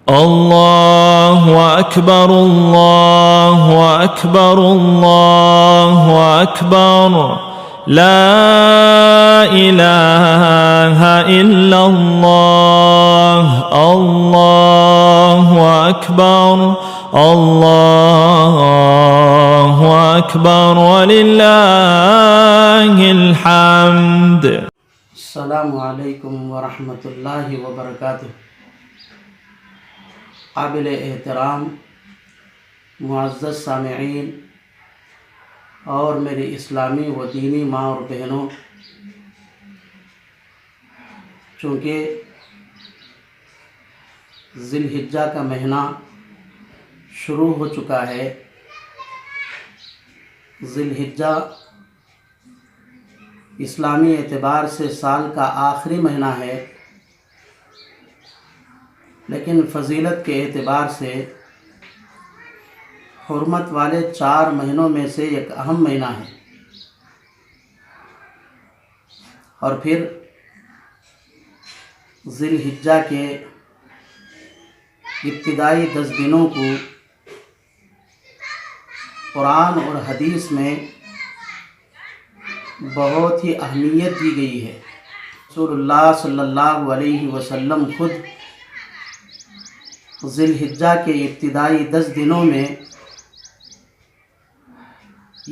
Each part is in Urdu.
الله أكبر الله أكبر الله أكبر لا إله إلا الله الله أكبر الله أكبر ولله الحمد. السلام علیکم ورحمۃ اللہ وبرکاتہ. قابل احترام معزز سامعین اور میری اسلامی و دینی ماں اور بہنوں، چونکہ ذی الحجہ کا مہینہ شروع ہو چکا ہے. ذی الحجہ اسلامی اعتبار سے سال کا آخری مہینہ ہے، لیکن فضیلت کے اعتبار سے حرمت والے 4 مہینوں میں سے ایک اہم مہینہ ہے. اور پھر ذی الحجہ کے ابتدائی 10 دنوں کو قرآن اور حدیث میں بہت ہی اہمیت دی گئی ہے. رسول اللہ صلی اللہ علیہ وسلم خود ذی الحجہ کے ابتدائی 10 دنوں میں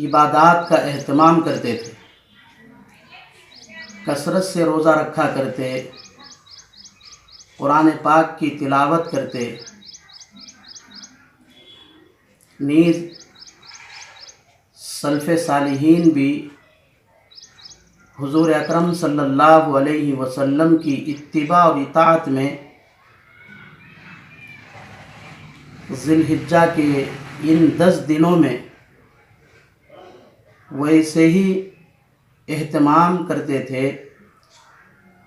عبادات کا اہتمام کرتے تھے، کثرت سے روزہ رکھا کرتے، قرآن پاک کی تلاوت کرتے، نیز سلف صالحین بھی حضور اکرم صلی اللہ علیہ وسلم کی اتباع اور اطاعت میں ذی الحجہ کے ان 10 دنوں میں ویسے ہی اہتمام کرتے تھے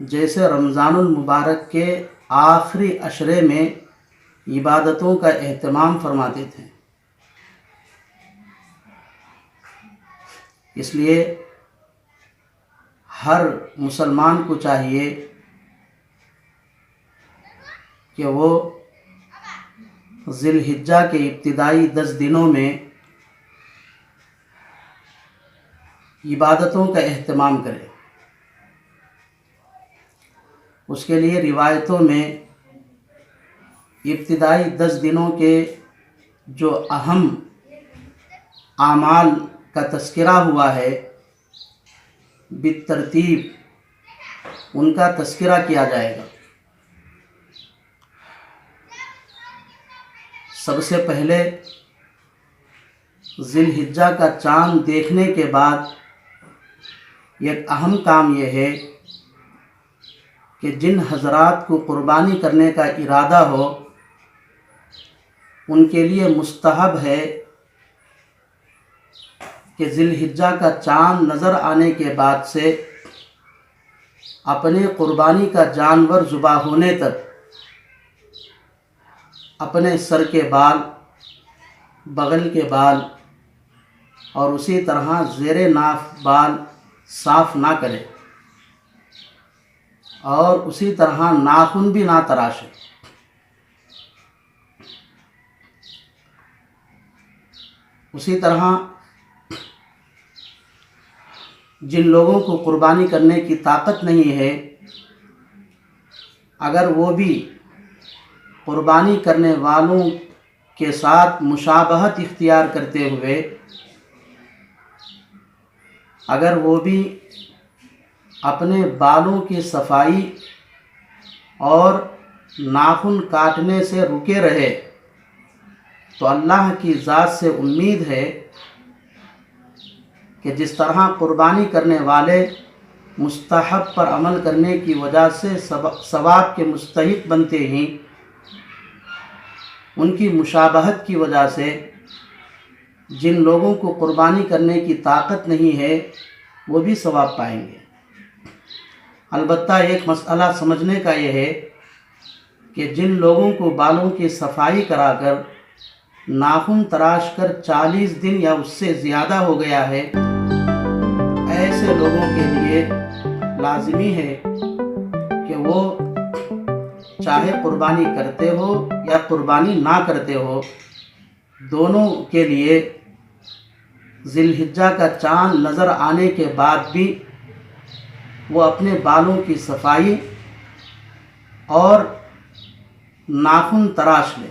جیسے رمضان المبارک کے آخری عشرے میں عبادتوں کا اہتمام فرماتے تھے. اس لیے ہر مسلمان کو چاہیے کہ وہ ذی الحجہ کے ابتدائی 10 دنوں میں عبادتوں کا اہتمام کرے. اس کے لیے روایتوں میں ابتدائی 10 دنوں کے جو اہم اعمال کا تذکرہ ہوا ہے، بالترتیب ان کا تذکرہ کیا جائے گا. سب سے پہلے ذی الحجہ کا چاند دیکھنے کے بعد ایک اہم کام یہ ہے کہ جن حضرات کو قربانی کرنے کا ارادہ ہو ان کے لیے مستحب ہے کہ ذی الحجہ کا چاند نظر آنے کے بعد سے اپنے قربانی کا جانور ذبح ہونے تک اپنے سر کے بال، بغل کے بال اور اسی طرح زیر ناف بال صاف نہ کرے، اور اسی طرح ناخن بھی نہ تراشے. اسی طرح جن لوگوں کو قربانی کرنے کی طاقت نہیں ہے، اگر وہ بھی قربانی کرنے والوں کے ساتھ مشابہت اختیار کرتے ہوئے اگر وہ بھی اپنے بالوں کی صفائی اور ناخن کاٹنے سے رکے رہے تو اللہ کی ذات سے امید ہے کہ جس طرح قربانی کرنے والے مستحب پر عمل کرنے کی وجہ سے ثواب کے مستحق بنتے ہیں، ان کی مشابہت کی وجہ سے جن لوگوں کو قربانی کرنے کی طاقت نہیں ہے وہ بھی ثواب پائیں گے. البتہ ایک مسئلہ سمجھنے کا یہ ہے کہ جن لوگوں کو بالوں کی صفائی کرا کر ناخن تراش کر 40 دن یا اس سے زیادہ ہو گیا ہے، ایسے لوگوں کے لیے لازمی ہے کہ وہ چاہے قربانی کرتے ہو یا قربانی نہ کرتے ہو، دونوں کے لیے ذی الحجہ کا چاند نظر آنے کے بعد بھی وہ اپنے بالوں کی صفائی اور ناخن تراش لیں۔